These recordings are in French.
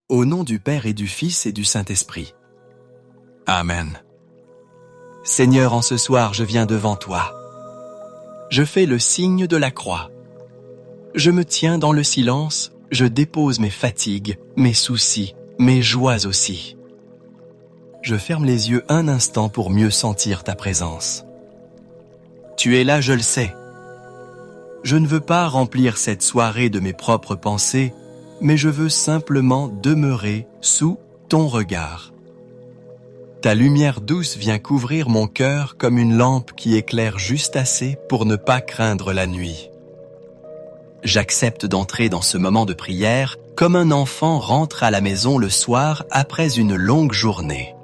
Au nom du Père et du Fils et du Saint-Esprit. Amen. Seigneur, en ce soir, je viens devant toi. Je fais le signe de la croix. Je me tiens dans le silence, je dépose mes fatigues, mes soucis, mes joies aussi. Je ferme les yeux un instant pour mieux sentir ta présence. Tu es là, je le sais. Je ne veux pas remplir cette soirée de mes propres pensées, mais je veux simplement demeurer sous ton regard. Ta lumière douce vient couvrir mon cœur comme une lampe qui éclaire juste assez pour ne pas craindre la nuit. J'accepte d'entrer dans ce moment de prière comme un enfant rentre à la maison le soir après une longue journée.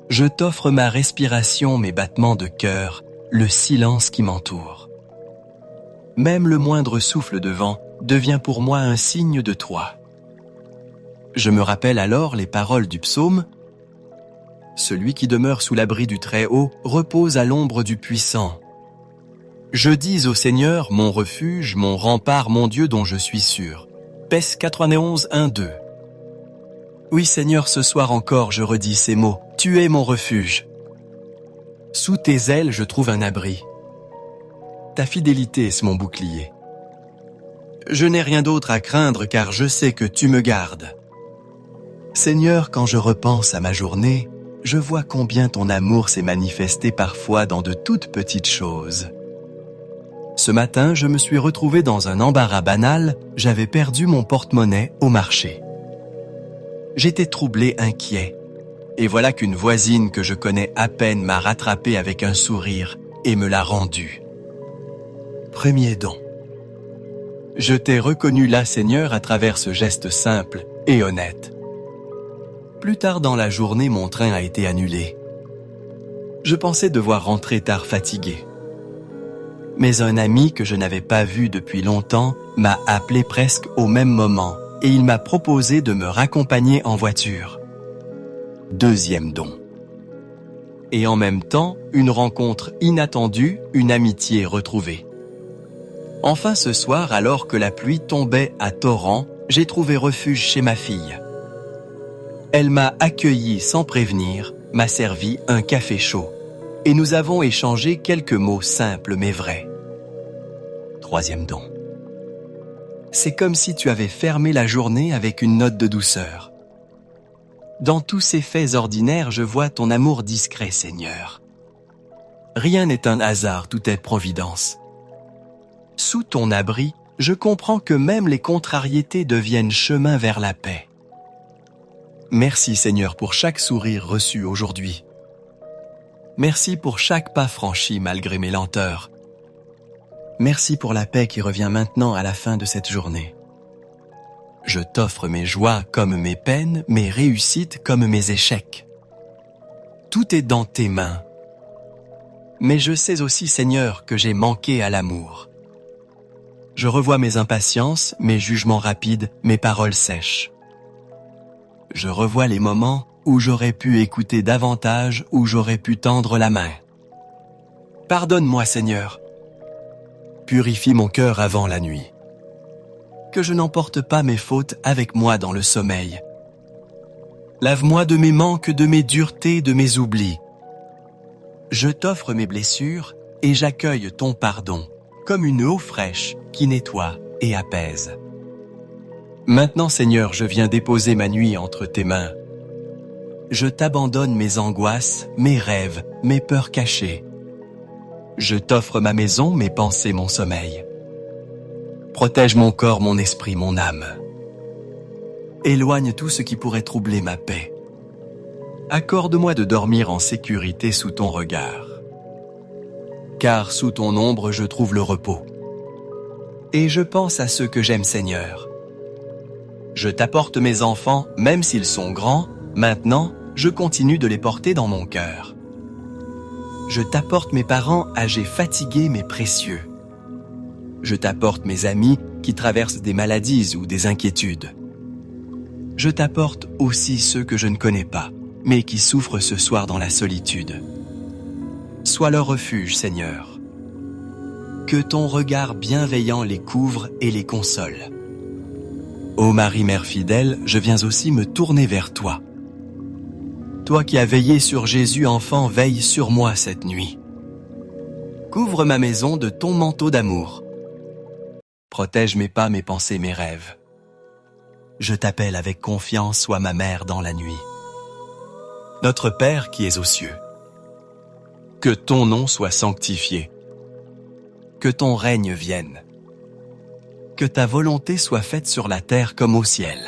Je t'offre ma respiration, mes battements de cœur, le silence qui m'entoure. Même le moindre souffle de vent devient pour moi un signe de toi. Je me rappelle alors les paroles du psaume « Celui qui demeure sous l'abri du Très-Haut repose à l'ombre du Puissant. Je dis au Seigneur, mon refuge, mon rempart, mon Dieu dont je suis sûr. » Pes 91, 1, 2. Oui Seigneur, ce soir encore je redis ces mots. Tu es mon refuge. Sous tes ailes je trouve un abri. Ta fidélité est mon bouclier. Je n'ai rien d'autre à craindre car je sais que tu me gardes. Seigneur, quand je repense à ma journée, je vois combien ton amour s'est manifesté parfois dans de toutes petites choses. Ce matin, je me suis retrouvé dans un embarras banal, j'avais perdu mon porte-monnaie au marché. J'étais troublé, inquiet, et voilà qu'une voisine que je connais à peine m'a rattrapé avec un sourire et me l'a rendu. Premier don. Je t'ai reconnu là, Seigneur, à travers ce geste simple et honnête. Plus tard dans la journée, mon train a été annulé. Je pensais devoir rentrer tard fatigué. Mais un ami que je n'avais pas vu depuis longtemps m'a appelé presque au même moment et il m'a proposé de me raccompagner en voiture. Deuxième don. Et en même temps, une rencontre inattendue, une amitié retrouvée. Enfin ce soir, alors que la pluie tombait à torrents, j'ai trouvé refuge chez ma fille. Elle m'a accueilli sans prévenir, m'a servi un café chaud, et nous avons échangé quelques mots simples mais vrais. Troisième don. C'est comme si tu avais fermé la journée avec une note de douceur. Dans tous ces faits ordinaires, je vois ton amour discret, Seigneur. Rien n'est un hasard, tout est providence. Sous ton abri, je comprends que même les contrariétés deviennent chemin vers la paix. Merci Seigneur pour chaque sourire reçu aujourd'hui. Merci pour chaque pas franchi malgré mes lenteurs. Merci pour la paix qui revient maintenant à la fin de cette journée. Je t'offre mes joies comme mes peines, mes réussites comme mes échecs. Tout est dans tes mains. Mais je sais aussi, Seigneur, que j'ai manqué à l'amour. Je revois mes impatiences, mes jugements rapides, mes paroles sèches. Je revois les moments où j'aurais pu écouter davantage, où j'aurais pu tendre la main. Pardonne-moi, Seigneur. Purifie mon cœur avant la nuit. Que je n'emporte pas mes fautes avec moi dans le sommeil. Lave-moi de mes manques, de mes duretés, de mes oublis. Je t'offre mes blessures et j'accueille ton pardon, comme une eau fraîche qui nettoie et apaise. Maintenant, Seigneur, je viens déposer ma nuit entre tes mains. Je t'abandonne mes angoisses, mes rêves, mes peurs cachées. Je t'offre ma maison, mes pensées, mon sommeil. Protège mon corps, mon esprit, mon âme. Éloigne tout ce qui pourrait troubler ma paix. Accorde-moi de dormir en sécurité sous ton regard. Car sous ton ombre, je trouve le repos. Et je pense à ceux que j'aime, Seigneur. Je t'apporte mes enfants, même s'ils sont grands, maintenant, je continue de les porter dans mon cœur. Je t'apporte mes parents âgés, fatigués mais précieux. Je t'apporte mes amis qui traversent des maladies ou des inquiétudes. Je t'apporte aussi ceux que je ne connais pas, mais qui souffrent ce soir dans la solitude. Sois leur refuge, Seigneur. Que ton regard bienveillant les couvre et les console. Ô Marie, Mère fidèle, je viens aussi me tourner vers toi. Toi qui as veillé sur Jésus enfant, veille sur moi cette nuit. Couvre ma maison de ton manteau d'amour. Protège mes pas, mes pensées, mes rêves. Je t'appelle avec confiance, sois ma mère dans la nuit. Notre Père qui es aux cieux, que ton nom soit sanctifié, que ton règne vienne, que ta volonté soit faite sur la terre comme au ciel.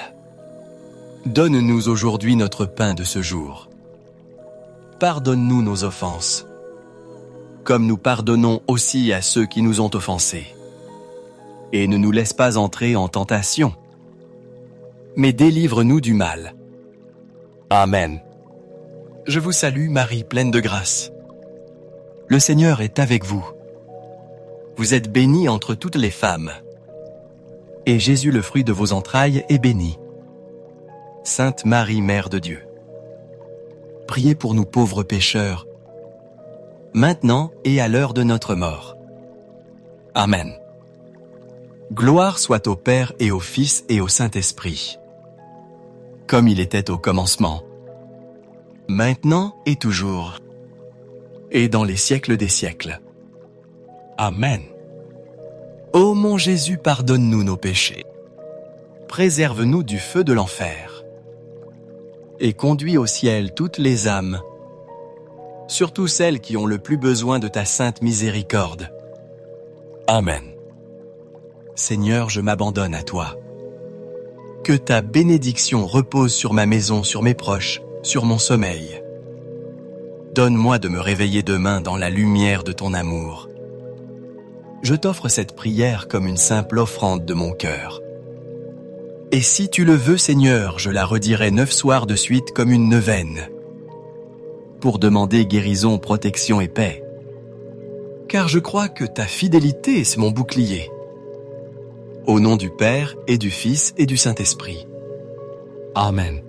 Donne-nous aujourd'hui notre pain de ce jour. Pardonne-nous nos offenses, comme nous pardonnons aussi à ceux qui nous ont offensés. Et ne nous laisse pas entrer en tentation, mais délivre-nous du mal. Amen. Je vous salue, Marie, pleine de grâce. Le Seigneur est avec vous. Vous êtes bénie entre toutes les femmes. Et Jésus, le fruit de vos entrailles, est béni. Sainte Marie, Mère de Dieu, priez pour nous pauvres pécheurs, maintenant et à l'heure de notre mort. Amen. Gloire soit au Père et au Fils et au Saint-Esprit, comme il était au commencement, maintenant et toujours, et dans les siècles des siècles. Amen. Ô mon Jésus, pardonne-nous nos péchés, préserve-nous du feu de l'enfer, et conduis au ciel toutes les âmes, surtout celles qui ont le plus besoin de ta sainte miséricorde. Amen. Seigneur, je m'abandonne à toi. Que ta bénédiction repose sur ma maison, sur mes proches, sur mon sommeil. Donne-moi de me réveiller demain dans la lumière de ton amour. Je t'offre cette prière comme une simple offrande de mon cœur. Et si tu le veux, Seigneur, je la redirai 9 soirs de suite comme une neuvaine, pour demander guérison, protection et paix. Car je crois que ta fidélité, c'est mon bouclier. Au nom du Père et du Fils et du Saint-Esprit. Amen.